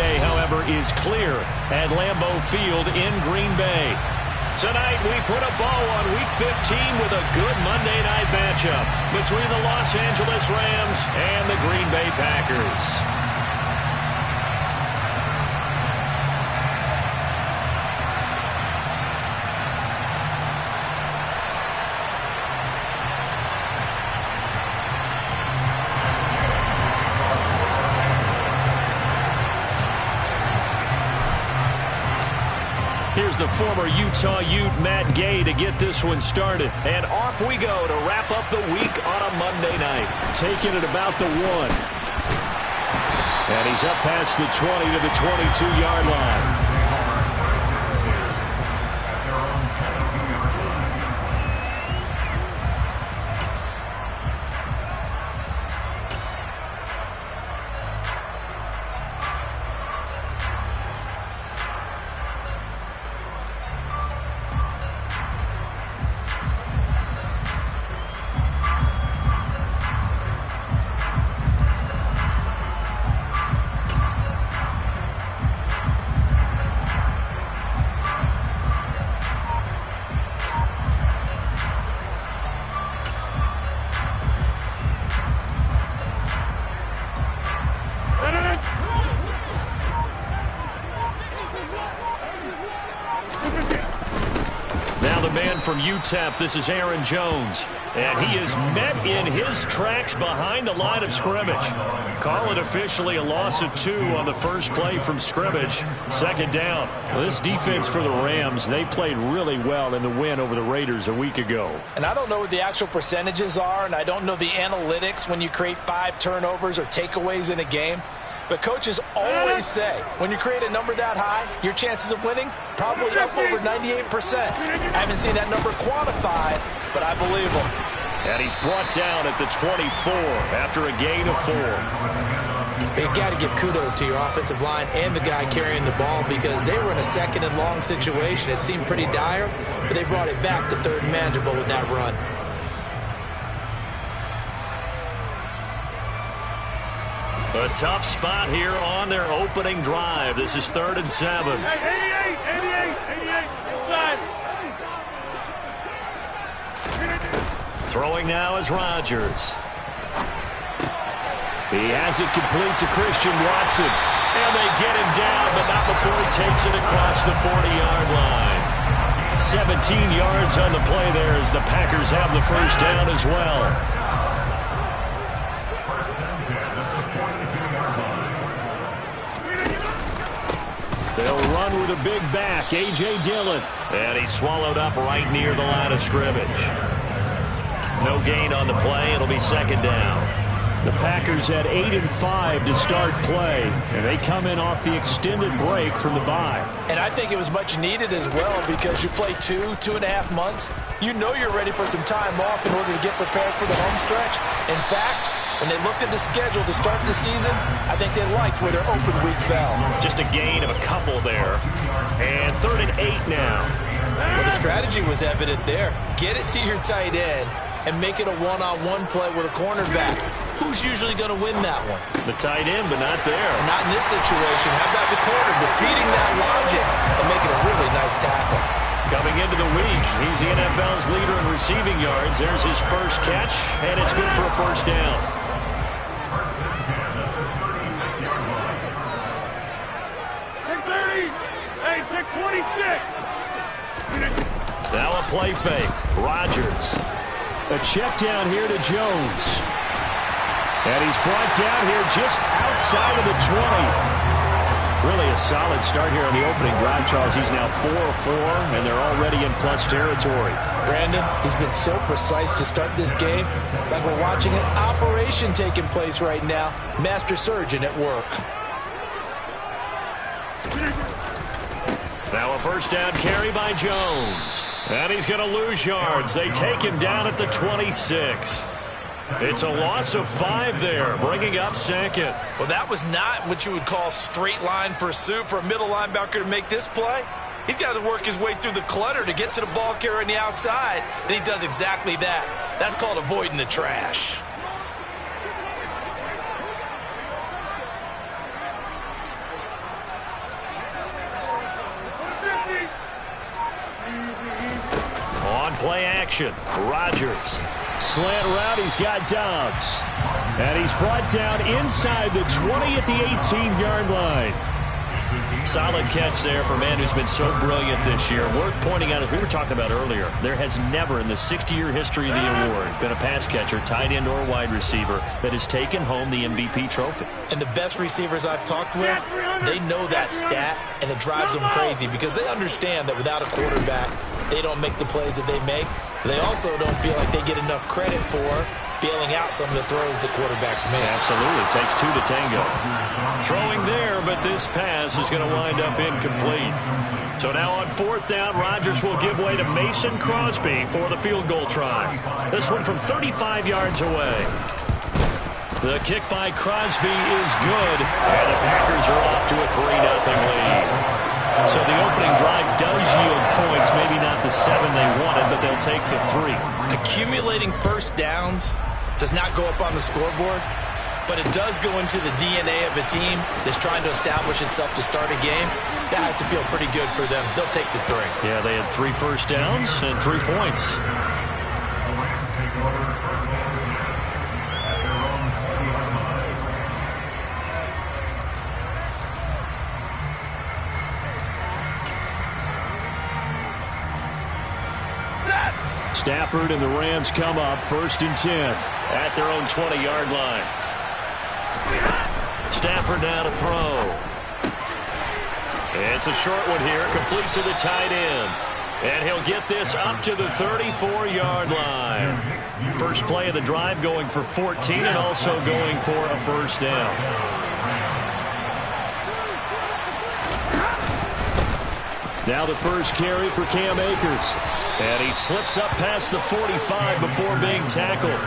day, however, is clear at Lambeau Field in Green Bay. Tonight, we put a bow on Week 15 with a good Monday night matchup between the Los Angeles Rams and the Green Bay Packers. Here's the former Utah Ute Matt Gay to get this one started. And off we go to wrap up the week on a Monday night. Taking it about the 1. And he's up past the 20 to the 22-yard line. From UTEP, this is Aaron Jones, and he is met in his tracks behind the line of scrimmage. Call it officially a loss of 2 on the first play from scrimmage. Second down. Well, this defense for the Rams, they played really well in the win over the Raiders a week ago. And I don't know what the actual percentages are, and I don't know the analytics when you create 5 turnovers or takeaways in a game. But coaches always say, when you create a number that high, your chances of winning probably up over 98%. I haven't seen that number quantified, but I believe him. And he's brought down at the 24 after a gain of 4. You got to give kudos to your offensive line and the guy carrying the ball because they were in a second and long situation. It seemed pretty dire, but they brought it back to third and manageable with that run. A tough spot here on their opening drive. This is 3rd and 7. 88, inside. Throwing now is Rodgers. He has it complete to Christian Watson. And they get him down, but not before he takes it across the 40-yard line. 17 yards on the play there as the Packers have the first down as well. They'll run with a big back, A.J. Dillon. And he's swallowed up right near the line of scrimmage. No gain on the play. It'll be second down. The Packers had 8 and 5 to start play, and they come in off the extended break from the bye. And I think it was much needed as well because you play 2.5 months. You know you're ready for some time off in order to get prepared for the home stretch. In fact, when they looked at the schedule to start the season, I think they liked where their open week fell. Just a gain of a couple there. And 3rd and 8 now. Well, the strategy was evident there. Get it to your tight end and make it a one-on-one play with a cornerback. Who's usually going to win that one? The tight end, but not there. Not in this situation. How about the corner defeating that logic and making a really nice tackle? Coming into the week, he's the NFL's leader in receiving yards. There's his first catch, and it's good for a first down. Hey, 26. Now a play fake. Rodgers. A check down here to Jones. And he's brought down here just outside of the 20. Really a solid start here on the opening drive, Charles. He's now 4 of 4, and they're already in plus territory. Brandon, he's been so precise to start this game. Like we're watching an operation taking place right now. Master surgeon at work. Now a first down carry by Jones. And he's going to lose yards. They take him down at the 26. It's a loss of 5 there, bringing up second. Well, that was not what you would call straight line pursuit for a middle linebacker to make this play. He's got to work his way through the clutter to get to the ball carrier on the outside, and he does exactly that. That's called avoiding the trash. action. Rodgers. Slant route, he's got Dobbs. And he's brought down inside the 20 at the 18-yard line. Solid catch there for a man who's been so brilliant this year. Worth pointing out, as we were talking about earlier, there has never in the 60-year history of the award been a pass catcher, tight end, or wide receiver that has taken home the MVP trophy. And the best receivers I've talked with, they know that stat, and it drives them crazy because they understand that without a quarterback, they don't make the plays that they make. They also don't feel like they get enough credit for bailing out some of the throws the quarterbacks make. Absolutely. Takes two to tango. Throwing there, but this pass is going to wind up incomplete. So now on fourth down, Rodgers will give way to Mason Crosby for the field goal try. This one from 35 yards away. The kick by Crosby is good, and the Packers are off to a 3-0 lead. So the opening drive does yield points, maybe not the 7 they wanted, but they'll take the 3. Accumulating first downs does not go up on the scoreboard, but it does go into the DNA of a team that's trying to establish itself to start a game. That has to feel pretty good for them. They'll take the 3. Yeah, they had 3 first downs and 3 points. Stafford and the Rams come up 1st and 10 at their own 20-yard line. Stafford now to throw. It's a short one here, complete to the tight end. And he'll get this up to the 34-yard line. First play of the drive going for 14 and also going for a first down. Now the first carry for Cam Akers. And he slips up past the 45 before being tackled.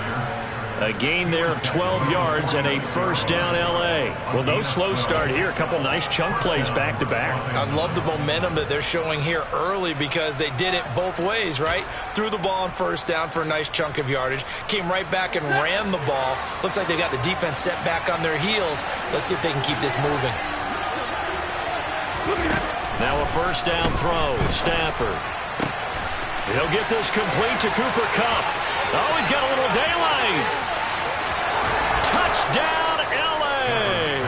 A gain there of 12 yards and a first down L.A. Well, no slow start here. A couple nice chunk plays back-to-back. I love the momentum that they're showing here early because they did it both ways, right? Threw the ball on first down for a nice chunk of yardage. Came right back and ran the ball. Looks like they got the defense set back on their heels. Let's see if they can keep this moving. Now a first down throw. Stafford. He'll get this complete to Cooper Kupp. Oh, he's got a little daylight. Touchdown, L.A.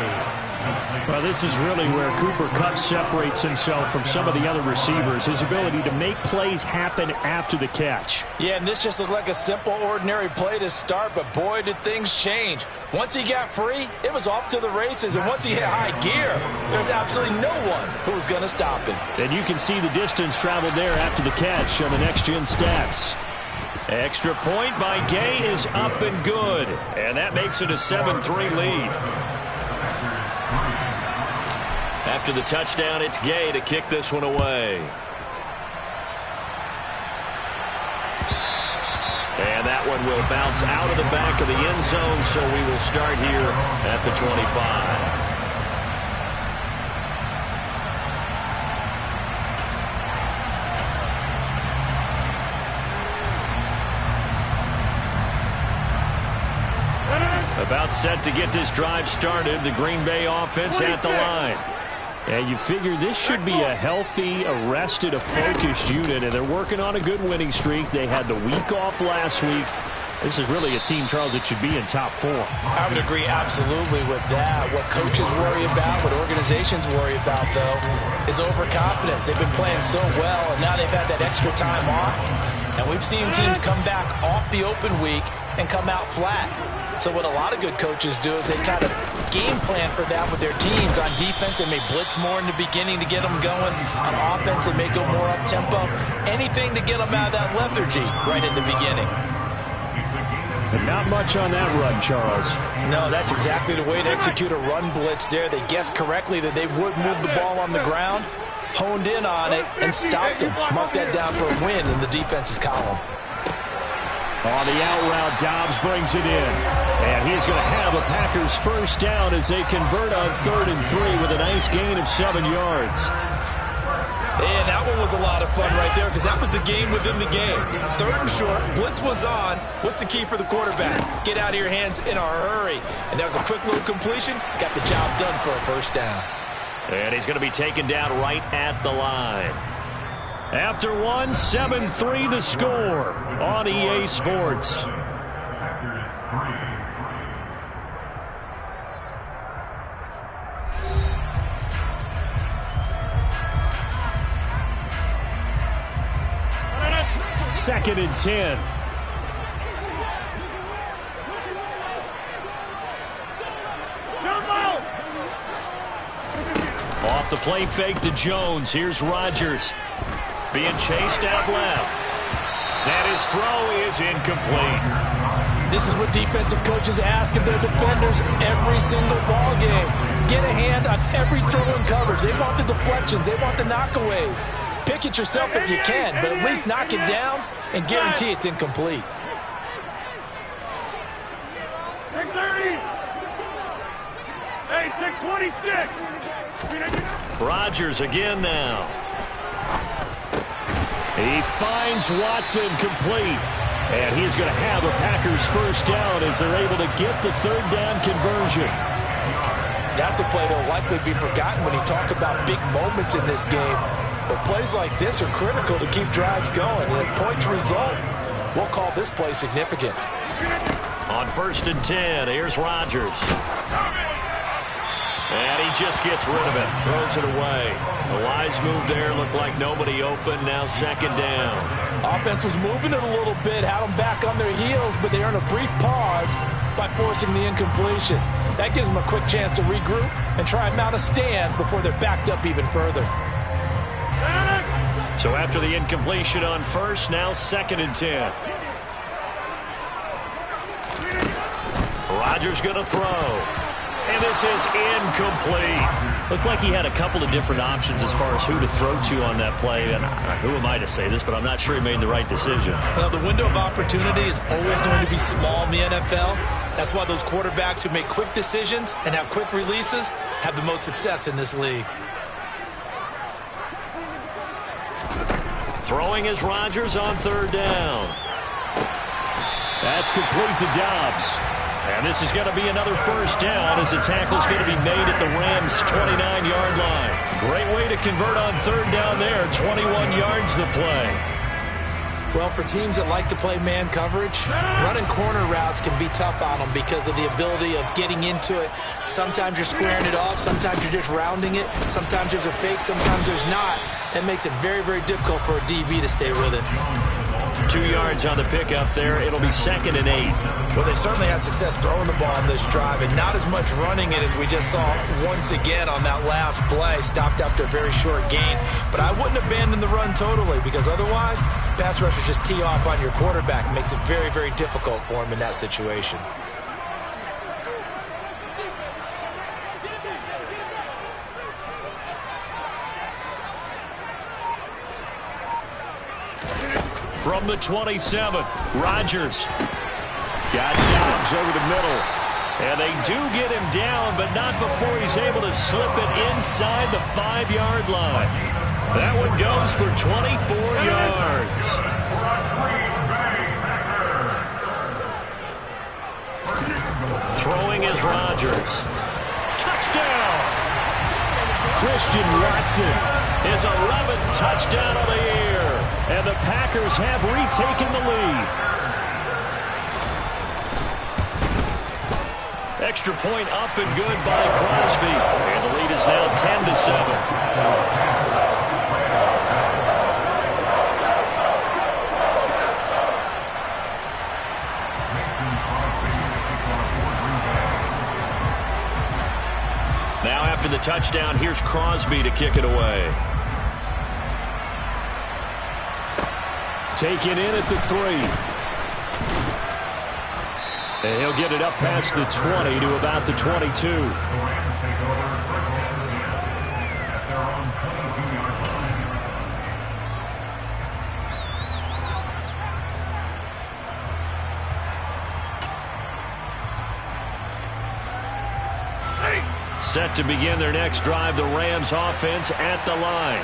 Well, this is really where Cooper Kupp separates himself from some of the other receivers. His ability to make plays happen after the catch. Yeah, and this just looked like a simple, ordinary play to start, but boy, did things change. Once he got free, it was off to the races, and once he hit high gear, there's absolutely no one who was going to stop him. And you can see the distance traveled there after the catch on the next-gen stats. Extra point by Gay is up and good, and that makes it a 7-3 lead. After the touchdown, it's Gay to kick this one away. And that one will bounce out of the back of the end zone, so we will start here at the 25. About set to get this drive started, the Green Bay offense at the line. And you figure this should be a healthy, a rested, a focused unit, and they're working on a good winning streak. They had the week off last week. This is really a team, Charles, that should be in top 4. I would agree absolutely with that. What coaches worry about, what organizations worry about, though, is overconfidence. They've been playing so well, and now they've had that extra time off. And we've seen teams come back off the open week and come out flat. So what a lot of good coaches do is they kind of game plan for that with their teams. On defense, they may blitz more in the beginning to get them going. On offense, they may go more up-tempo. Anything to get them out of that lethargy right in the beginning. And not much on that run, Charles. No, that's exactly the way to execute a run blitz there. They guessed correctly that they would move the ball on the ground, honed in on it, and stopped them. Mark that down for a win in the defense's column. On the out route, Dobbs brings it in. And he's going to have a Packers first down as they convert on 3rd and 3 with a nice gain of 7 yards. And that one was a lot of fun right there because that was the game within the game. 3rd and short, blitz was on. What's the key for the quarterback? Get out of your hands in a hurry. And that was a quick little completion. Got the job done for a first down. And he's going to be taken down right at the line. After one, 7-3 the score on EA Sports. Second and 10. Off the play fake to Jones. Here's Rodgers. Being chased out left. And his throw is incomplete. This is what defensive coaches ask of their defenders every single ball game. Get a hand on every throw in coverage. They want the deflections. They want the knockaways. Pick it yourself if you can, but at least knock it down and guarantee it's incomplete. Take 30. Hey, take 26. Rodgers again now. He finds Watson complete. And he's going to have a Packers first down as they're able to get the third down conversion. That's a play that will likely be forgotten when you talk about big moments in this game. But plays like this are critical to keep drives going. And if points result, we'll call this play significant. On 1st and 10, here's Rodgers. And he just gets rid of it. Throws it away. A wise move there. Looked like nobody open. Now second down. Offense was moving it a little bit. Had them back on their heels, but they earned a brief pause by forcing the incompletion. That gives them a quick chance to regroup and try and mount a stand before they're backed up even further. So after the incompletion on first, now second and 10. Rodgers going to throw. And this is incomplete. Looked like he had a couple of different options as far as who to throw to on that play. And who am I to say this, but I'm not sure he made the right decision. Well, the window of opportunity is always going to be small in the NFL. That's why those quarterbacks who make quick decisions and have quick releases have the most success in this league. Throwing is Rodgers on third down. That's complete to Dobbs. And this is going to be another first down as the tackle's going to be made at the Rams' 29-yard line. Great way to convert on third down there. 21 yards the play. Well, for teams that like to play man coverage, running corner routes can be tough on them because of the ability of getting into it. Sometimes you're squaring it off. Sometimes you're just rounding it. Sometimes there's a fake. Sometimes there's not. That makes it very, very difficult for a DB to stay with it. 2 yards on the pickup there. It'll be 2nd and 8. Well, they certainly had success throwing the ball on this drive and not as much running it as we just saw once again on that last play. Stopped after a very short gain. But I wouldn't abandon the run totally because otherwise, pass rushers just tee off on your quarterback. It makes it very, very difficult for him in that situation. From the 27, Rodgers got Dobbs over the middle. And they do get him down, but not before he's able to slip it inside the 5-yard line. That one goes for 24 yards. Throwing is Rodgers. Touchdown! Christian Watson. His 11th touchdown of the year. And the Packers have retaken the lead. Extra point up and good by Crosby. And the lead is now 10-7. Now after the touchdown, here's Crosby to kick it away. Taken in at the 3. And he'll get it up past the 20 to about the 22. Set to begin their next drive, the Rams offense at the line.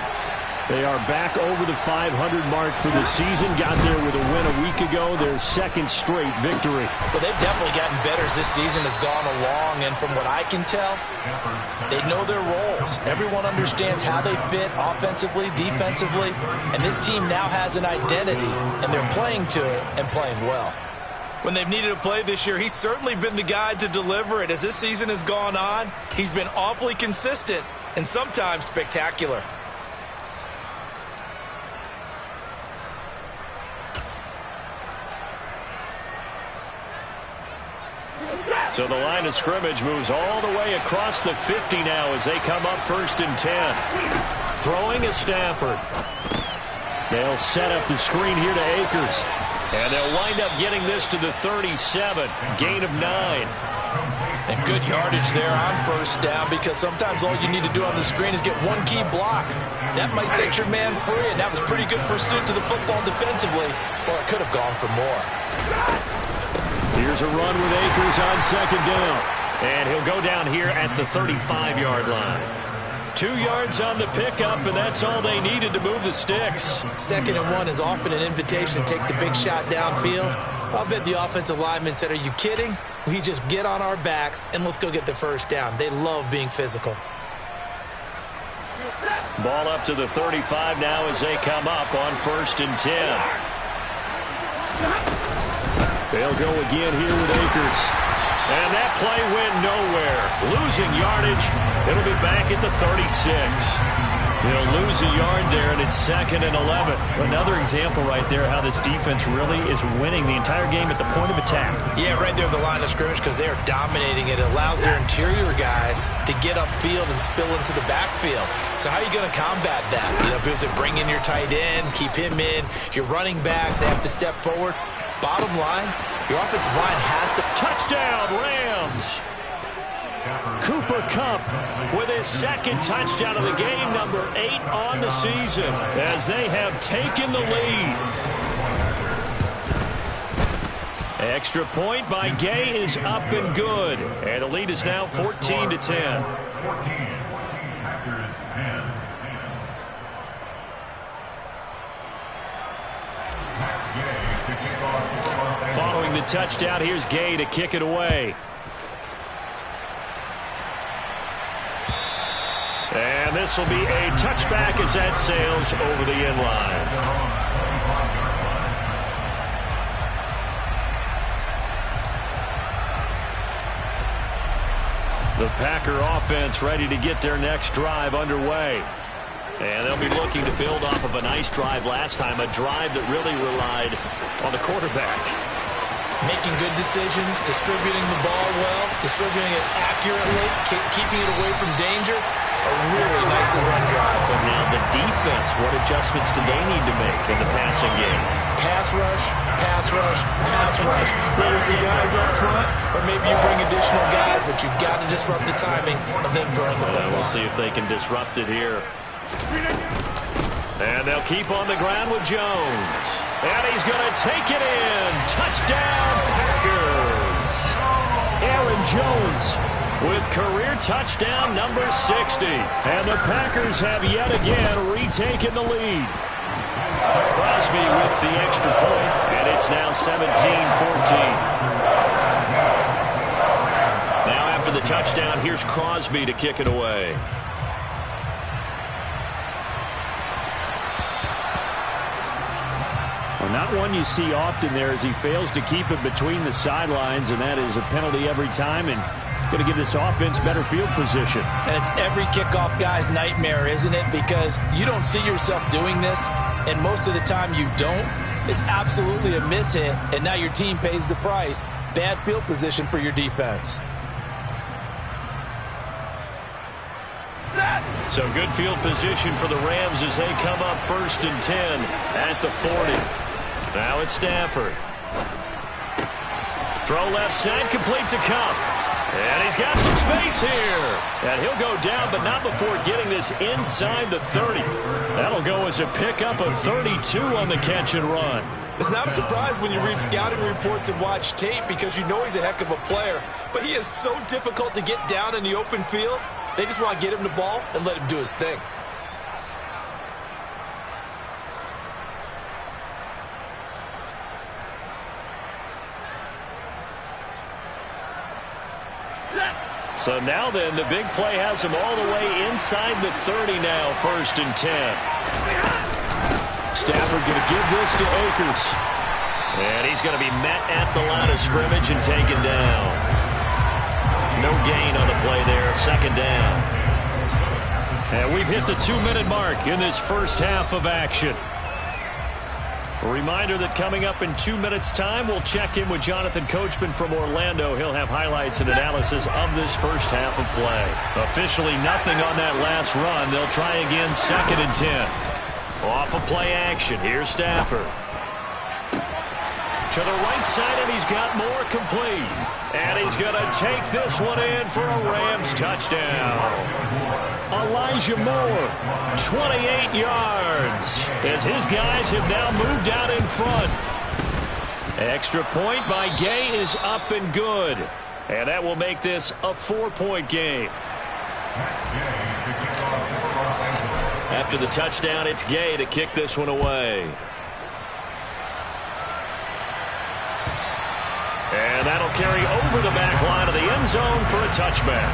They are back over the 500 mark for the season. Got there with a win a week ago, their second straight victory. Well, they've definitely gotten better as this season has gone along, and from what I can tell, they know their roles. Everyone understands how they fit offensively, defensively, and this team now has an identity, and they're playing to it and playing well. When they've needed a play this year, he's certainly been the guy to deliver it. As this season has gone on, he's been awfully consistent and sometimes spectacular. So the line of scrimmage moves all the way across the 50 now as they come up 1st and 10. Throwing is Stafford. They'll set up the screen here to Akers. And they'll wind up getting this to the 37. Gain of 9. And good yardage there on 1st down, because sometimes all you need to do on the screen is get one key block. That might set your man free, and that was pretty good pursuit to the football defensively, or it could have gone for more. Here's a run with Akers on 2nd down. And he'll go down here at the 35-yard line. 2 yards on the pickup, and that's all they needed to move the sticks. 2nd and 1 is often an invitation to take the big shot downfield. I'll bet the offensive lineman said, "Are you kidding? We just get on our backs and let's go get the 1st down." They love being physical. Ball up to the 35 now as they come up on 1st and 10. They'll go again here with Akers. And that play went nowhere. Losing yardage. It'll be back at the 36. They'll lose a yard there, and it's 2nd and 11. Another example right there how this defense really is winning the entire game at the point of attack. Yeah, right there at the line of scrimmage, because they are dominating it. It allows their interior guys to get upfield and spill into the backfield. So how are you going to combat that? You know, because they bring in your tight end, keep him in. Your running backs, they have to step forward. Bottom line, your offensive line has to... Touchdown, Rams! Cooper Kupp with his 2nd touchdown of the game, number 8 on the season, as they have taken the lead. Extra point by Gay is up and good, and the lead is now 14-10. Following the touchdown, here's Gay to kick it away. And this will be a touchback as that sails over the end line. The Packer offense ready to get their next drive underway. And they'll be looking to build off of a nice drive last time, a drive that really relied on the quarterback. Making good decisions, distributing the ball well, distributing it accurately, keeping it away from danger. A really nicely run drive. But now the defense, what adjustments do they need to make in the passing game? Pass rush, pass rush, pass rush. Whether it's the guys up front or maybe you bring additional guys, but you've got to disrupt the timing of them throwing the football. We'll see if they can disrupt it here. And they'll keep on the ground with Jones. And he's going to take it in. Touchdown, Packers. Aaron Jones with career touchdown number 60. And the Packers have yet again retaken the lead. Crosby with the extra point, and it's now 17-14. Now after the touchdown, here's Crosby to kick it away. Well, not one you see often there as he fails to keep it between the sidelines, and that is a penalty every time, and going to give this offense better field position. And it's every kickoff guy's nightmare, isn't it? Because you don't see yourself doing this, and most of the time you don't. It's absolutely a mishit, and now your team pays the price. Bad field position for your defense. So good field position for the Rams as they come up 1st and 10 at the 40. Now it's Stafford. Throw left side, complete to Kupp. And he's got some space here. And he'll go down, but not before getting this inside the 30. That'll go as a pickup of 32 on the catch and run. It's not a surprise when you read scouting reports and watch tape because you know he's a heck of a player. But he is so difficult to get down in the open field. They just want to get him the ball and let him do his thing. So now then, the big play has him all the way inside the 30 now, 1st and 10. Stafford going to give this to Akers. And he's going to be met at the line of scrimmage and taken down. No gain on the play there, 2nd down. And we've hit the 2-minute mark in this first half of action. A reminder that coming up in 2 minutes' time, we'll check in with Jonathan Coachman from Orlando. He'll have highlights and analysis of this first half of play. Officially nothing on that last run. They'll try again, 2nd and 10. Off of play action. Here's Stafford. To the right side, and he's got more complete. And he's going to take this one in for a Rams touchdown. Elijah Moore, 28 yards, as his guys have now moved out in front. Extra point by Gay is up and good. And that will make this a 4-point game. After the touchdown, it's Gay to kick this one away. And that'll carry over the back line of the end zone for a touchback.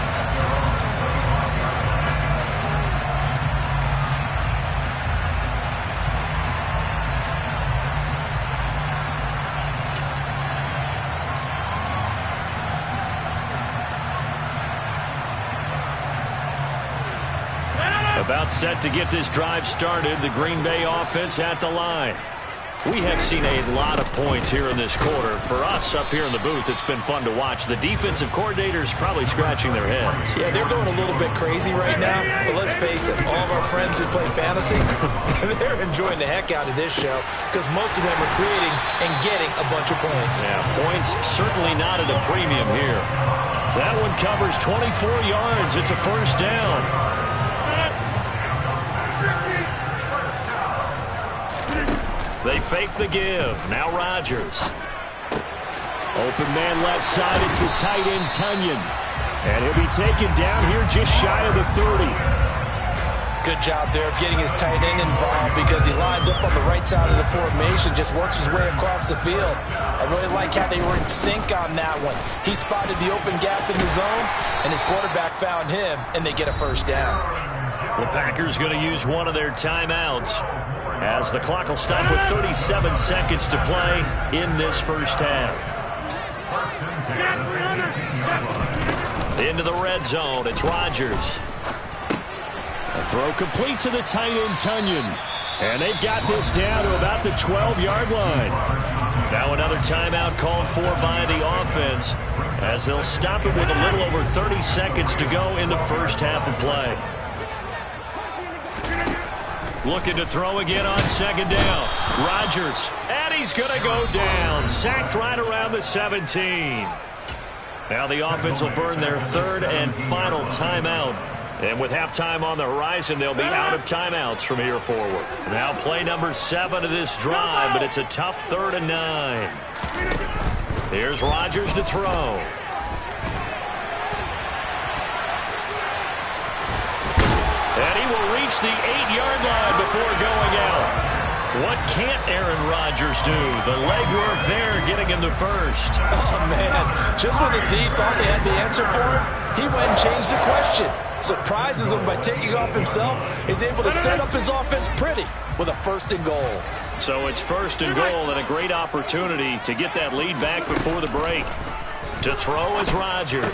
About set to get this drive started, the Green Bay offense at the line. We have seen a lot of points here in this quarter. For us up here in the booth, it's been fun to watch. The defensive coordinators probably scratching their heads. Yeah, they're going a little bit crazy right now. But let's face it, all of our friends who play fantasy, they're enjoying the heck out of this show because most of them are creating and getting a bunch of points. Yeah, points certainly not at a premium here. That one covers 24 yards. It's a 1st down. They fake the give. Now Rodgers. Open man left side. It's the tight end, Tunyon. And he'll be taken down here just shy of the 30. Good job there of getting his tight end involved because he lines up on the right side of the formation, just works his way across the field. I really like how they were in sync on that one. He spotted the open gap in the zone, and his quarterback found him, and they get a 1st down. The Packers going to use one of their timeouts, as the clock will stop with 37 seconds to play in this first half. Into the red zone, it's Rodgers. A throw complete to the tight end, Tunyon. And they've got this down to about the 12-yard line. Now another timeout called for by the offense, as they'll stop it with a little over 30 seconds to go in the first half of play. Looking to throw again on 2nd down. Rodgers, and he's going to go down. Sacked right around the 17. Now the offense will burn their 3rd and final timeout. And with halftime on the horizon, they'll be out of timeouts from here forward. Now play number 7 of this drive, but it's a tough 3rd and 9. Here's Rodgers to throw. And he will reach the 8-yard line before going out. What can't Aaron Rodgers do? The legwork there getting him the 1st. Oh, man. Just when the D thought they had the answer for him, he went and changed the question. Surprises him by taking off himself. He's able to set up his offense pretty with a 1st and goal. So it's 1st and goal and a great opportunity to get that lead back before the break. To throw is Rodgers.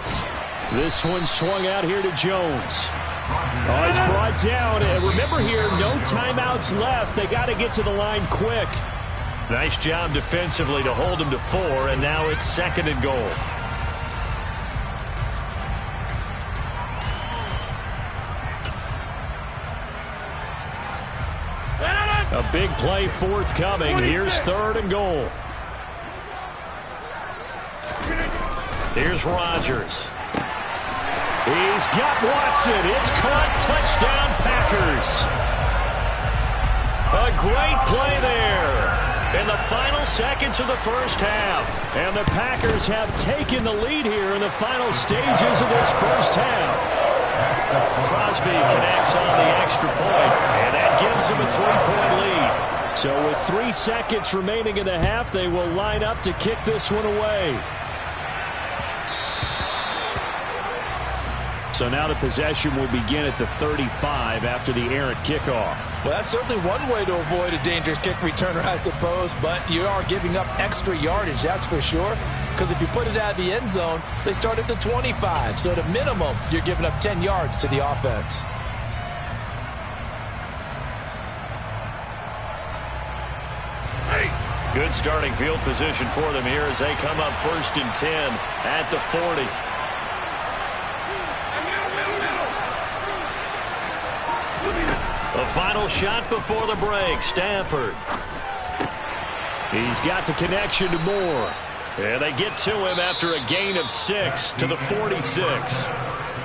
This one swung out here to Jones. Oh, he's brought down. And remember here, no timeouts left. They got to get to the line quick. Nice job defensively to hold him to 4, and now it's 2nd and goal. A big play forthcoming. Here's 3rd and goal. Here's Rodgers. He's got Watson. It's caught. Touchdown, Packers. A great play there in the final seconds of the first half. And the Packers have taken the lead here in the final stages of this first half. Crosby connects on the extra point, and that gives him a 3-point lead. So with 3 seconds remaining in the half, they will line up to kick this one away. So now the possession will begin at the 35 after the errant kickoff. Well, that's certainly one way to avoid a dangerous kick returner, I suppose, but you are giving up extra yardage, that's for sure, because if you put it out of the end zone, they start at the 25, so at a minimum, you're giving up 10 yards to the offense. Good starting field position for them here as they come up 1st and 10 at the 40. The final shot before the break, Stafford. He's got the connection to Moore. And they get to him after a gain of 6 to the 46.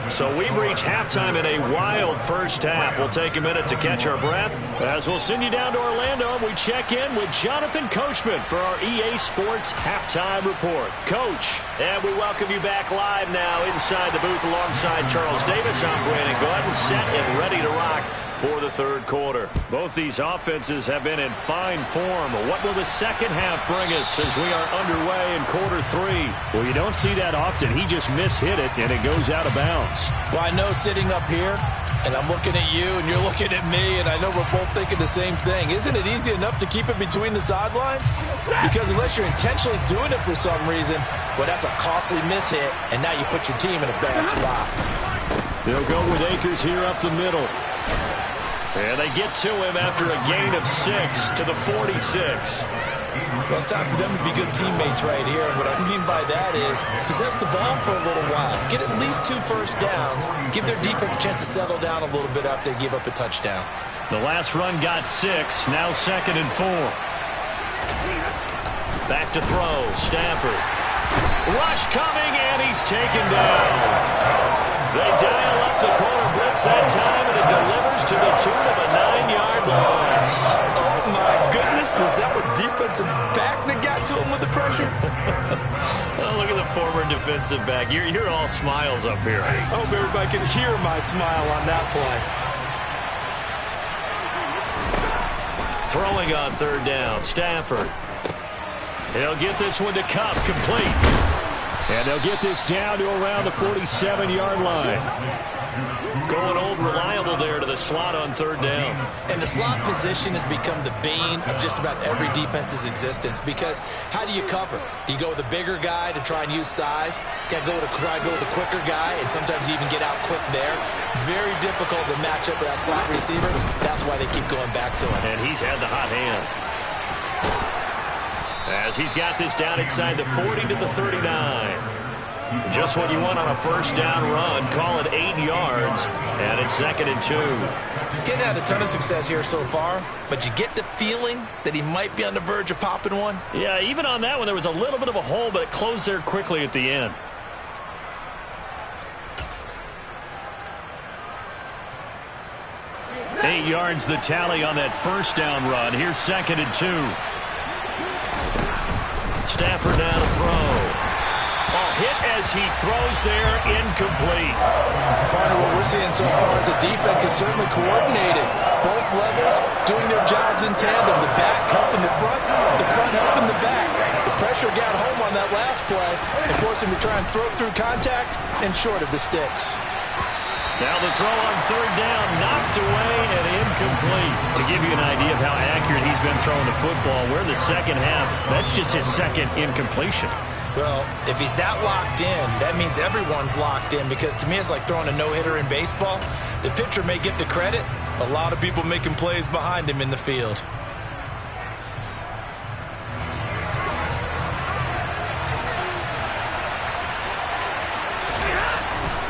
So we've reached halftime in a wild first half. We'll take a minute to catch our breath as we'll send you down to Orlando and we check in with Jonathan Coachman for our EA Sports Halftime Report. Coach, and we welcome you back live now inside the booth alongside Charles Davis. I'm Brandon Gordon, set and ready to rock for the third quarter. Both these offenses have been in fine form. What will the second half bring us as we are underway in quarter 3? Well, you don't see that often. He just mishit it, and it goes out of bounds. Well, I know sitting up here, and I'm looking at you, and you're looking at me, and I know we're both thinking the same thing. Isn't it easy enough to keep it between the sidelines? Because unless you're intentionally doing it for some reason, well, that's a costly mishit, and now you put your team in a bad spot. They'll go with Akers here up the middle. And they get to him after a gain of 6 to the 46. Well, it's time for them to be good teammates right here. And what I mean by that is possess the ball for a little while. Get at least 2 first downs. Give their defense a chance to settle down a little bit after they give up a touchdown. The last run got 6. Now 2nd and 4. Back to throw. Stafford. Rush coming, and he's taken down. They dial up the corner blitz that time, and it delivers to the tune of a 9-yard loss. Oh, my goodness. Was that a defensive back that got to him with the pressure? Oh, look at the former defensive back. You're all smiles up here. I hope everybody can hear my smile on that play. Throwing on 3rd down, Stafford. He'll get this one to Cup, complete. And they'll get this down to around the 47-yard line. Going old reliable there to the slot on 3rd down. And the slot position has become the bane of just about every defense's existence because how do you cover? Do you go with a bigger guy to try and use size? You got to try and go with a quicker guy, and sometimes you even get out quick there. Very difficult to match up with that slot receiver. That's why they keep going back to him. And he's had the hot hand. As he's got this down inside the 40 to the 39. Just what you want on a first down run. Call it 8 yards, and it's 2nd and 2. Getting had a ton of success here so far, but you get the feeling that he might be on the verge of popping one. Yeah, even on that one, there was a little bit of a hole, but it closed there quickly at the end. Eight yards the tally on that first down run. Here's 2nd and 2. Stafford now to throw. Oh, hit as he throws there, incomplete. Part of what we're seeing so far is the defense is certainly coordinated. Both levels doing their jobs in tandem. The back helping the front helping the back. The pressure got home on that last play and forced him to try and throw through contact and short of the sticks. Now the throw on 3rd down, knocked away and incomplete. To give you an idea of how accurate he's been throwing the football, we're in the second half. That's just his 2nd incompletion. Well, if he's that locked in, that means everyone's locked in because to me it's like throwing a no-hitter in baseball. The pitcher may get the credit, a lot of people making plays behind him in the field.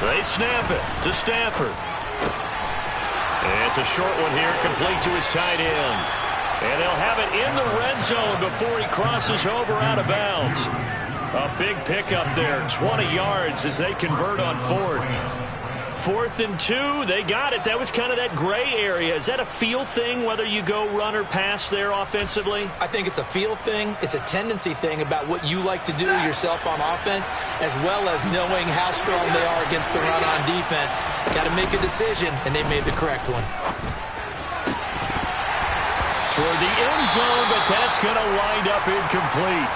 They snap it to Stafford. It's a short one here, complete to his tight end. And they'll have it in the red zone before he crosses over out of bounds. A big pickup there, 20 yards as they convert on 4th. 4th and 2, they got it. That was kind of that gray area. Is that a feel thing, whether you go run or pass there offensively? I think it's a feel thing. It's a tendency thing about what you like to do yourself on offense, as well as knowing how strong they are against the run on defense. Got to make a decision, and they made the correct one. Toward the end zone, but that's going to wind up incomplete.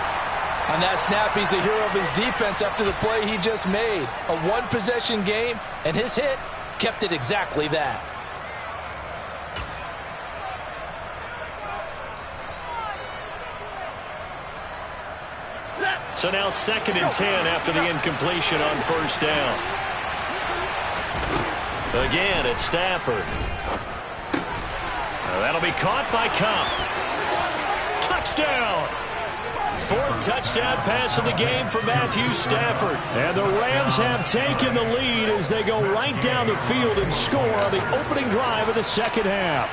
On that snap, he's the hero of his defense after the play he just made. A one-possession game, and his hit kept it exactly that. So now 2nd and 10 after the incompletion on first down. Again, it's Stafford. That'll be caught by Cup. Touchdown! 4th touchdown pass of the game for Matthew Stafford. And the Rams have taken the lead as they go right down the field and score on the opening drive of the second half.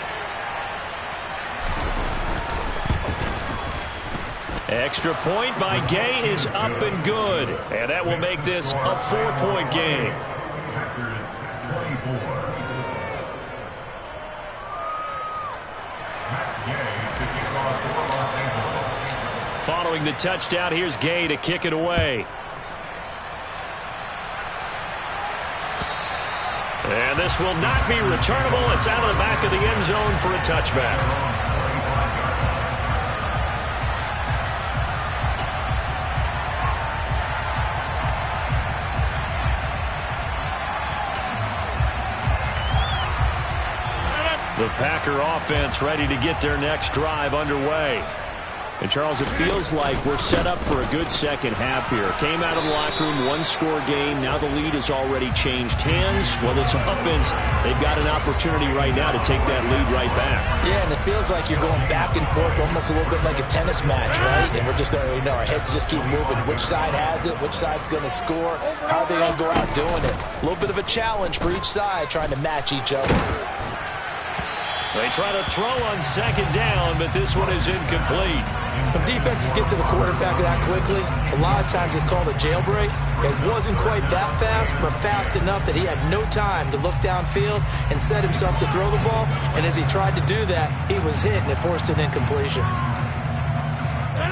Extra point by Gay is up and good. And that will make this a 4-point game. Following the touchdown, here's Gay to kick it away. And this will not be returnable. It's out of the back of the end zone for a touchback. The Packer offense ready to get their next drive underway. And, Charles, it feels like we're set up for a good second half here. Came out of the locker room, one-score game. Now the lead has already changed hands. Well, this offense, they've got an opportunity right now to take that lead right back. Yeah, and it feels like you're going back and forth almost a little bit like a tennis match, right? And we're just, our heads just keep moving. Which side has it? Which side's going to score? How are they going to go out doing it? A little bit of a challenge for each side trying to match each other. They try to throw on 2nd down, but this one is incomplete. When defenses get to the quarterback that quickly, a lot of times it's called a jailbreak. It wasn't quite that fast, but fast enough that he had no time to look downfield and set himself to throw the ball. And as he tried to do that, he was hit, and it forced an incompletion.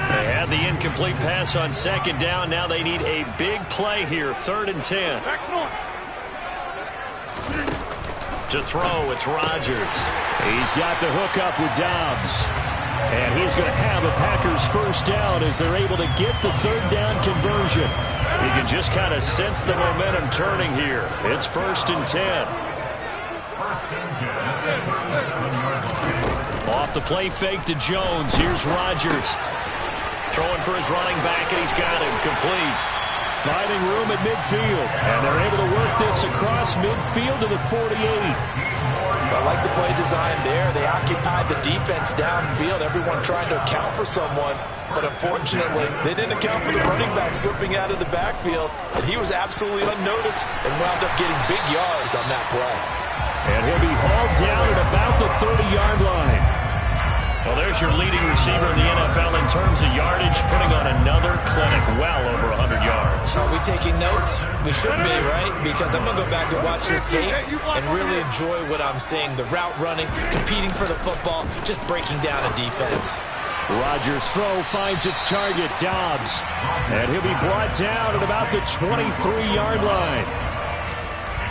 They had the incomplete pass on 2nd down. Now they need a big play here, 3rd and 10. To throw, it's Rodgers. He's got the hook up with Dobbs. And he's going to have a Packers first down as they're able to get the 3rd down conversion. You can just kind of sense the momentum turning here. It's 1st and 10. Off the play fake to Jones. Here's Rodgers. Throwing for his running back, and he's got him complete. Finding room at midfield. And they're able to work this across midfield to the 48. I like the play design there. They occupied the defense downfield. Everyone trying to account for someone. But unfortunately, they didn't account for the running back slipping out of the backfield. And he was absolutely unnoticed and wound up getting big yards on that play. And he'll be hauled down at about the 30-yard line. Well, there's your leading receiver in the NFL in terms of yardage, putting on another clinic well over 100 yards. Are we taking notes? We should be, right? Because I'm going to go back and watch this tape and really enjoy what I'm seeing. The route running, competing for the football, just breaking down a defense. Rodgers' throw finds its target, Dobbs. And he'll be brought down at about the 23-yard line.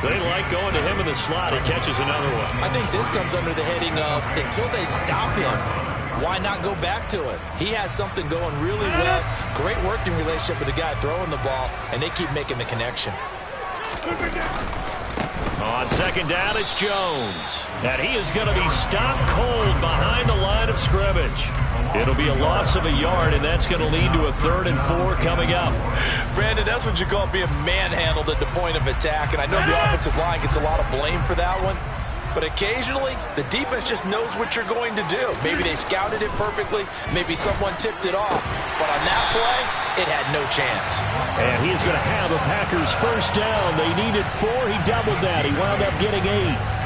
They like going to him in the slot. He catches another one. I think this comes under the heading of until they stop him, why not go back to it? He has something going really well. Great working relationship with the guy throwing the ball, and they keep making the connection. On 2nd down, it's Jones. And he is going to be stopped cold behind the line of scrimmage. It'll be a loss of a yard, and that's going to lead to a 3rd and 4 coming up. Brandon, that's what you call being manhandled at the point of attack, and I know the offensive line gets a lot of blame for that one. But occasionally, the defense just knows what you're going to do. Maybe they scouted it perfectly. Maybe someone tipped it off. But on that play, it had no chance. And he is going to have a Packers first down. They needed 4. He doubled that. He wound up getting 8.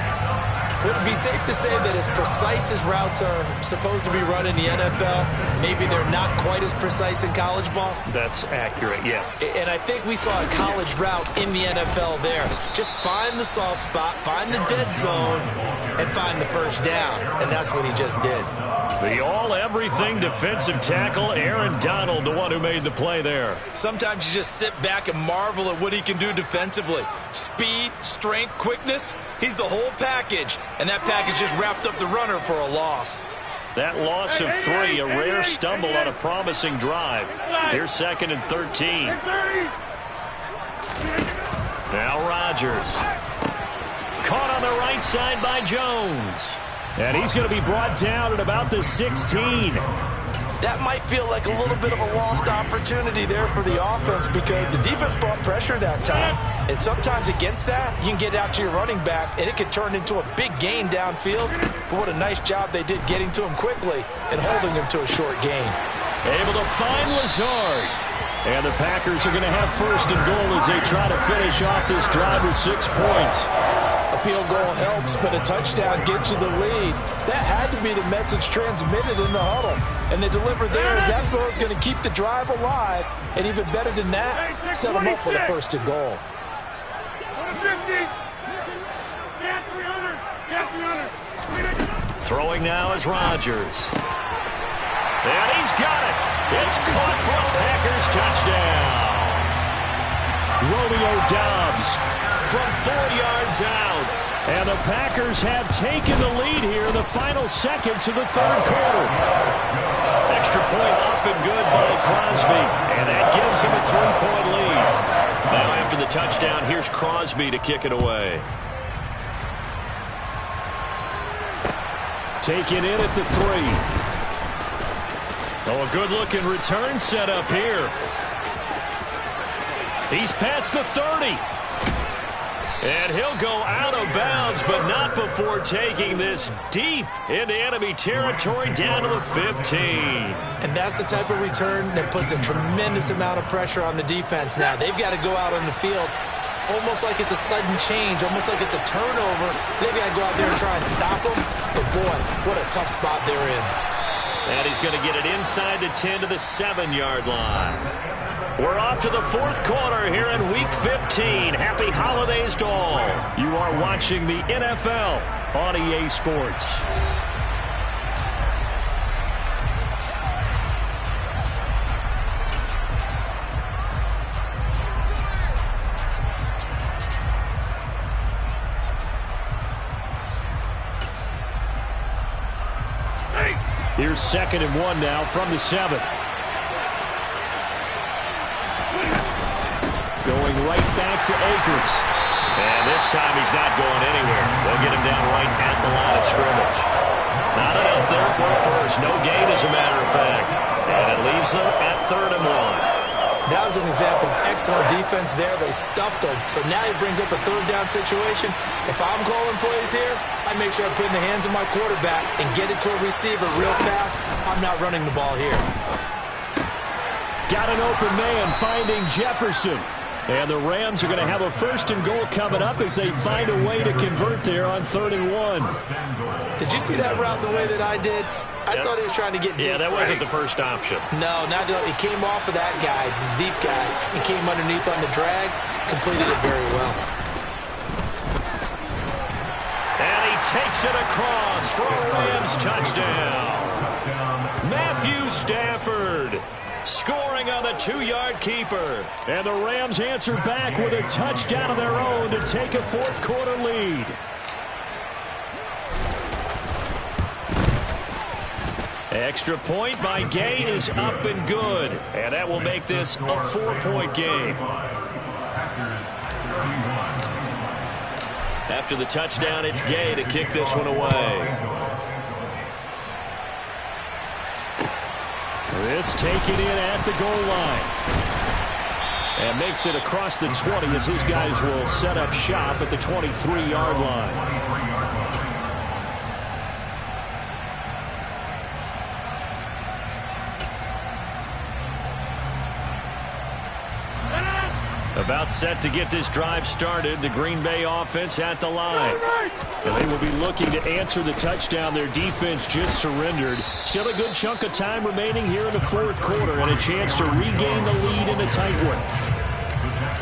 Would it be safe to say that as precise as routes are supposed to be run in the NFL, maybe they're not quite as precise in college ball? That's accurate, yeah. And I think we saw a college route in the NFL there. Just find the soft spot, find the dead zone, and find the first down. And that's what he just did. The all-everything defensive tackle, Aaron Donald, the one who made the play there. Sometimes you just sit back and marvel at what he can do defensively. Speed, strength, quickness, he's the whole package. And that package just wrapped up the runner for a loss. That loss of 3, a rare stumble on a promising drive. Here's 2nd and 13. Now Rodgers. Caught on the right side by Jones. And he's going to be brought down at about the 16. That might feel like a little bit of a lost opportunity there for the offense because the defense brought pressure that time. And sometimes against that, you can get out to your running back, and it could turn into a big gain downfield. But what a nice job they did getting to him quickly and holding him to a short gain. Able to find Lazard. And the Packers are going to have 1st and goal as they try to finish off this drive with 6 points. A field goal helps, but a touchdown gets you the lead. That had to be the message transmitted in the huddle. And they delivered there as that throw is going to keep the drive alive. And even better than that, set them up with a 1st and goal. Throwing now is Rodgers. And he's got it. It's caught for a Packers touchdown. Romeo Doubs From 4 yards out. And the Packers have taken the lead here in the final seconds of the 3rd quarter. Extra point up and good by Crosby. And that gives him a 3-point lead. Now after the touchdown, here's Crosby to kick it away. Taken in at the 3. Oh, a good-looking return set up here. He's past the 30. And he'll go out of bounds, but not before taking this deep into enemy territory down to the 15. And that's the type of return that puts a tremendous amount of pressure on the defense now. They've got to go out on the field almost like it's a sudden change, almost like it's a turnover. They've got to go out there and try and stop them. But, boy, what a tough spot they're in. And he's going to get it inside the 10 to the 7-yard line. We're off to the 4th quarter here in Week 15. Happy holidays to all. You are watching the NFL on EA Sports. Here's 2nd and 1 now from the 7. Going right back to Akers. And this time he's not going anywhere. They'll get him down right at the line of scrimmage. Not enough there for a first. No gain, as a matter of fact. And it leaves them at 3rd and 1. That was an example of excellent defense there. They stuffed him. So now he brings up a 3rd down situation. If I'm calling plays here, I make sure I put in the hands of my quarterback and get it to a receiver real fast. I'm not running the ball here. Got an open man finding Jefferson. And the Rams are going to have a 1st and goal coming up as they find a way to convert there on 3rd and 1. Did you see that route the way that I did? I thought he was trying to get deep. Yeah, that wasn't the first option. No, not he came off of that guy, the deep guy, and came underneath on the drag, completed it very well. And he takes it across for a Rams touchdown. Matthew Stafford scoring on the 2-yard keeper. And the Rams answer back with a touchdown of their own to take a 4th quarter lead. Extra point by Gay is up and good. And that will make this a 4-point game. After the touchdown, it's Gay to kick this one away. This taken in at the goal line. And makes it across the 20 as his guys will set up shop at the 23-yard line. About set to get this drive started. The Green Bay offense at the line. And they will be looking to answer the touchdown their defense just surrendered. Still a good chunk of time remaining here in the 4th quarter and a chance to regain the lead in a tight one.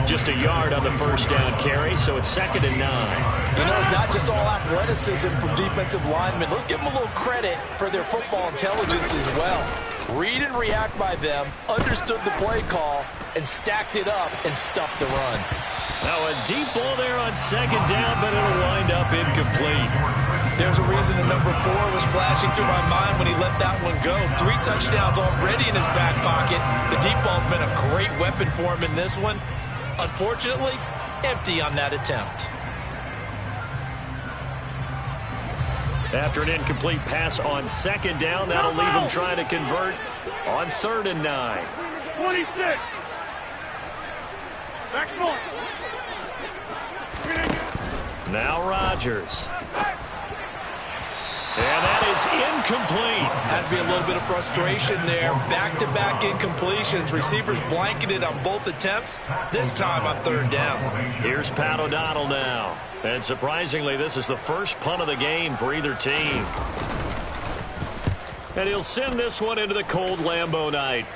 Just a yard on the 1st down carry, so it's 2nd and 9. You know, it's not just all athleticism from defensive linemen. Let's give them a little credit for their football intelligence as well. Read and react by them, understood the play call, and stacked it up and stuffed the run. Now a deep ball there on 2nd down, but it'll wind up incomplete. There's a reason the number 4 was flashing through my mind when he let that one go. 3 touchdowns already in his back pocket. The deep ball's been a great weapon for him in this one. Unfortunately, empty on that attempt. After an incomplete pass on second down, that'll leave him trying to convert on 3rd and 9. 26. Back north. Now Rodgers. And that is incomplete. Has to be a little bit of frustration there. Back-to-back incompletions. Receivers blanketed on both attempts, this time on 3rd down. Here's Pat O'Donnell now. And surprisingly, this is the first punt of the game for either team. And he'll send this one into the cold Lambeau night.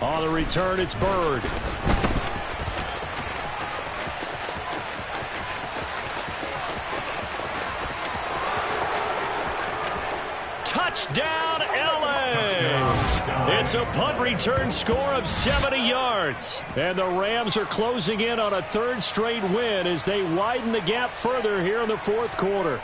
On the return, it's Bird. Touchdown, L.A. It's a punt return score of 70 yards. And the Rams are closing in on a 3rd straight win as they widen the gap further here in the 4th quarter.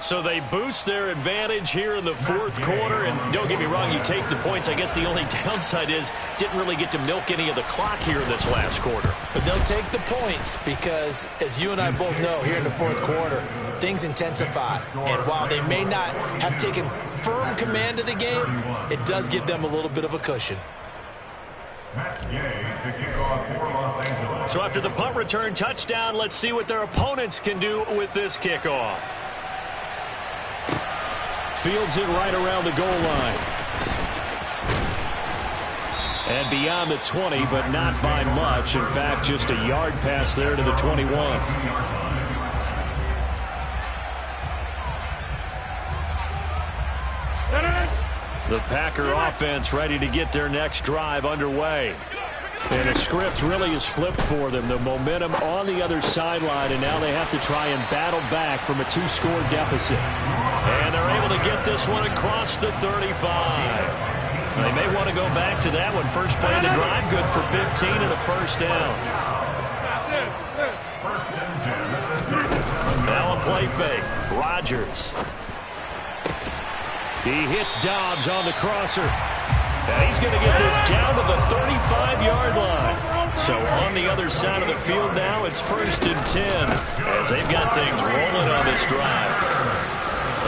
So they boost their advantage here in the 4th quarter. And don't get me wrong, you take the points. I guess the only downside is didn't really get to milk any of the clock here in this last quarter. But they'll take the points because, as you and I both know, here in the 4th quarter, things intensify. And while they may not have taken firm command of the game, it does give them a little bit of a cushion. So after the punt return touchdown, let's see what their opponents can do with this kickoff. Fields it right around the goal line. And beyond the 20, but not by much. In fact, just a yard pass there to the 21. The Packer offense ready to get their next drive underway. And the script really is flipped for them. The momentum on the other sideline, and now they have to try and battle back from a 2-score deficit. And they're able to get this one across the 35. They may want to go back to that one. First play of the drive, good for 15 and a first down. Now a play fake. Rodgers. He hits Dobbs on the crosser. And he's going to get this down to the 35-yard line. So on the other side of the field now, it's 1st and 10 as they've got things rolling on this drive.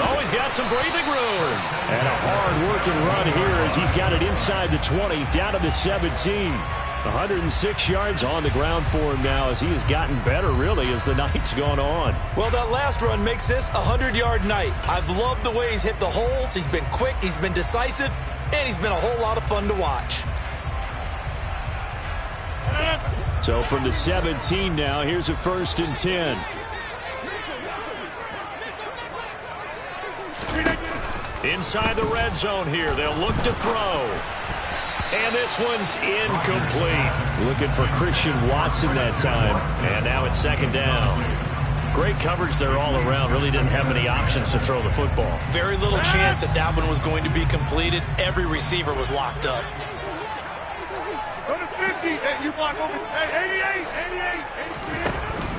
Oh, he's got some breathing room. And a hard-working run here as he's got it inside the 20, down to the 17. 106 yards on the ground for him now as he has gotten better, really, as the night's gone on. Well, that last run makes this a 100-yard night. I've loved the way he's hit the holes. He's been quick. He's been decisive. And he's been a whole lot of fun to watch. So from the 17 now, here's a 1st and 10. Inside the red zone here, they'll look to throw. And this one's incomplete. Looking for Christian Watson that time. And now it's 2nd down. Great coverage there all around. Really didn't have many options to throw the football. Very little chance that one was going to be completed. Every receiver was locked up. Go to 50. You block over. 88.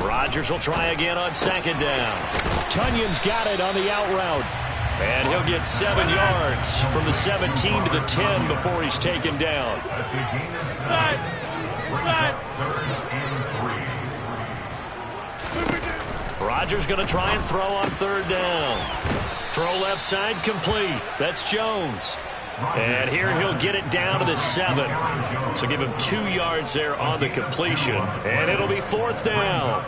Rodgers will try again on 2nd down. Tunyon's got it on the out route. And he'll get 7 yards from the 17 to the 10 before he's taken down. Rodgers going to try and throw on 3rd down. Throw left side complete. That's Jones. And here he'll get it down to the 7. So give him 2 yards there on the completion. And it'll be 4th down.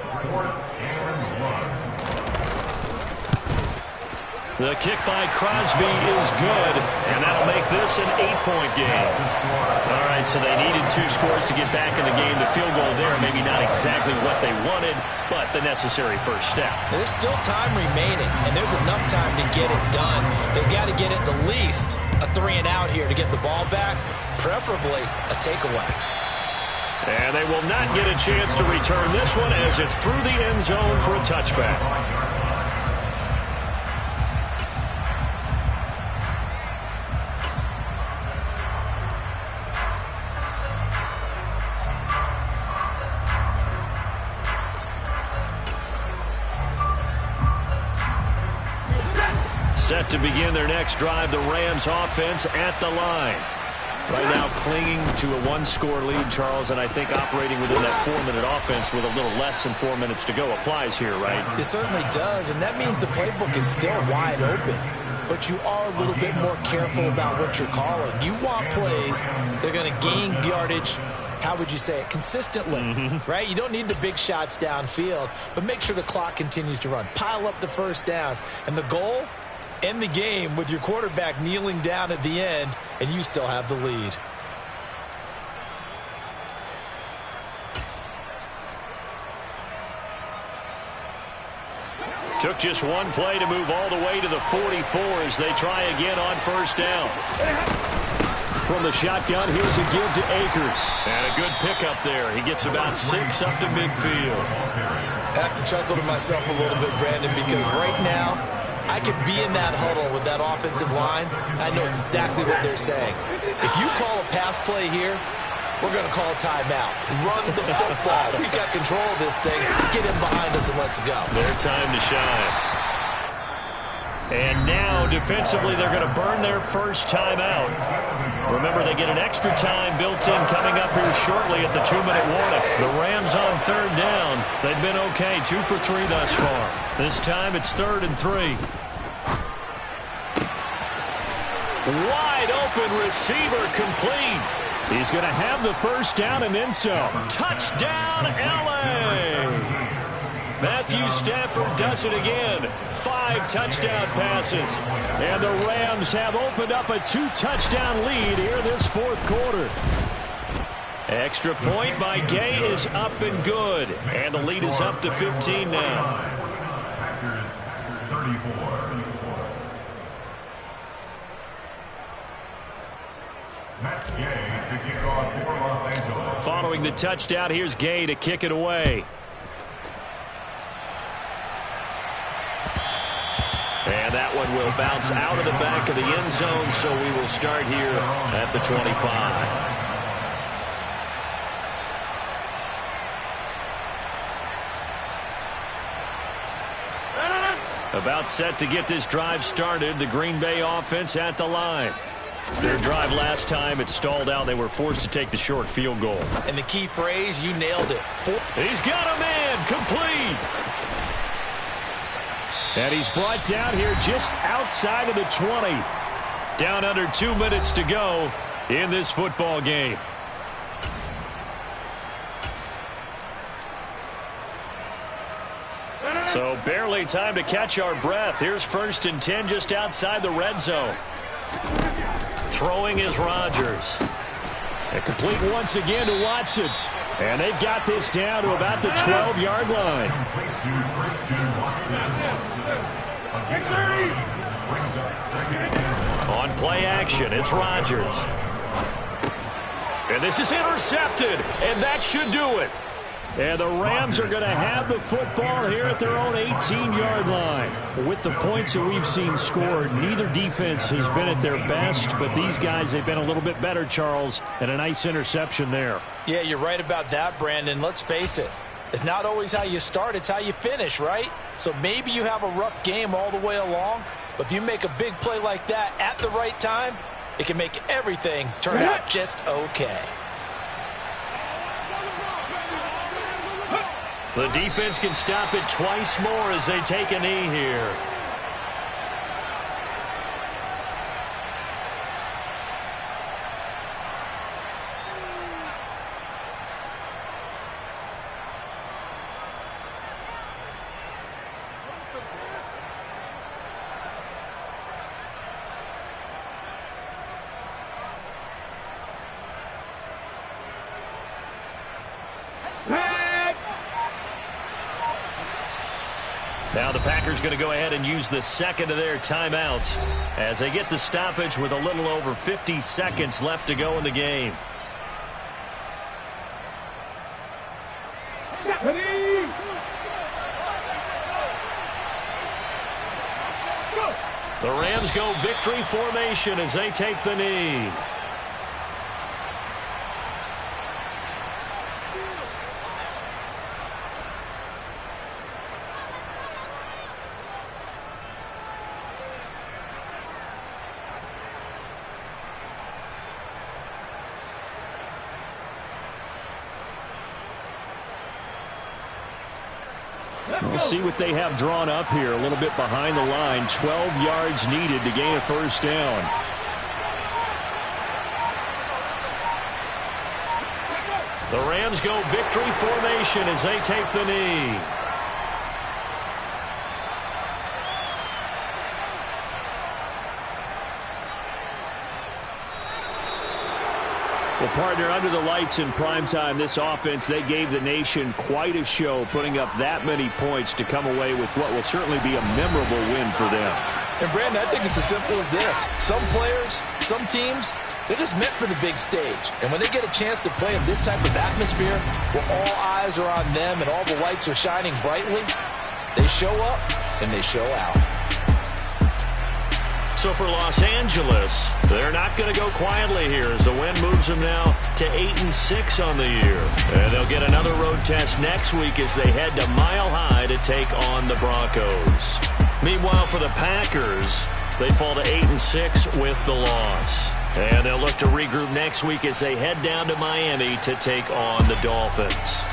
The kick by Crosby is good, and that'll make this an 8-point game. All right, so they needed 2 scores to get back in the game. The field goal there, maybe not exactly what they wanted, but the necessary first step. There's still time remaining, and there's enough time to get it done. They've got to get at the least a 3-and-out here to get the ball back, preferably a takeaway. And they will not get a chance to return this one as it's through the end zone for a touchback. Set to begin their next drive, the Rams offense at the line. Right now clinging to a one-score lead, Charles, and I think operating within that 4-minute offense with a little less than 4 minutes to go applies here, right? It certainly does, and that means the playbook is still wide open. But you are a little bit more careful about what you're calling. You want plays that are going to gain yardage, how would you say it, consistently, right? You don't need the big shots downfield, but make sure the clock continues to run. Pile up the first downs. And the goal, end the game with your quarterback kneeling down at the end, and you still have the lead. Took just one play to move all the way to the 44 as they try again on first down. From the shotgun, here's a give to Akers. And a good pickup there. He gets about 6 up to midfield. I have to chuckle to myself a little bit, Brandon, because right now I could be in that huddle with that offensive line. I know exactly what they're saying. If you call a pass play here, we're going to call a timeout. Run the football. We've got control of this thing. Get in behind us and let's go. Their time to shine. And now, defensively, they're going to burn their first timeout. Remember, they get an extra time built in coming up here shortly at the 2-minute warning. The Rams on third down. They've been okay, 2 for 3 thus far. This time it's 3rd and 3. Wide open receiver complete. He's going to have the first down and then some. Touchdown, L.A. Matthew Stafford does it again. 5 touchdown passes. And the Rams have opened up a 2-touchdown lead here this fourth quarter. Extra point by Gay is up and good. And the lead is up to 15 now. Following the touchdown, here's Gay to kick it away. And that one will bounce out of the back of the end zone, so we will start here at the 25. About set to get this drive started, the Green Bay offense at the line. Their drive last time, it stalled out. They were forced to take the short field goal. And the key phrase, you nailed it. He's got a man, complete. And he's brought down here just outside of the 20. Down under 2 minutes to go in this football game. So barely time to catch our breath. Here's 1st and 10 just outside the red zone. Throwing is Rodgers. And complete once again to Watson. And they've got this down to about the 12-yard line. On play action, it's Rodgers. And this is intercepted, and that should do it. And the Rams are going to have the football here at their own 18-yard line. With the points that we've seen scored, neither defense has been at their best, but these guys, they've been a little bit better, Charles, and a nice interception there. Yeah, you're right about that, Brandon. Let's face it. It's not always how you start, it's how you finish, right? So maybe you have a rough game all the way along, but if you make a big play like that at the right time, it can make everything turn out just okay. The defense can stop it twice more as they take a knee here. Now the Packers going to go ahead and use the second of their timeouts as they get the stoppage with a little over 50 seconds left to go in the game. The Rams go victory formation as they take the knee. We'll see what they have drawn up here. A little bit behind the line. 12 yards needed to gain a first down. The Rams go victory formation as they take the knee. Well, partner, under the lights in primetime, this offense, they gave the nation quite a show, putting up that many points to come away with what will certainly be a memorable win for them. And, Brandon, I think it's as simple as this. Some players, some teams, they're just meant for the big stage. And when they get a chance to play in this type of atmosphere, where all eyes are on them and all the lights are shining brightly, they show up and they show out. So for Los Angeles, they're not going to go quietly here as the win moves them now to 8-6 on the year. And they'll get another road test next week as they head to Mile High to take on the Broncos. Meanwhile, for the Packers, they fall to 8-6 with the loss. And they'll look to regroup next week as they head down to Miami to take on the Dolphins.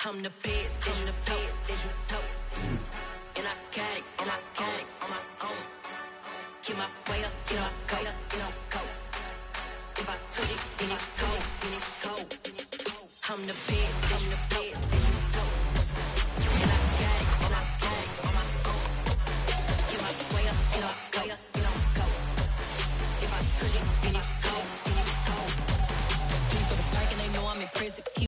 I'm the best, and the best, and you know. And I got it, on my own. Get my way up, get my go, go. If I touch it, then it's cold, I'm the best, and the best.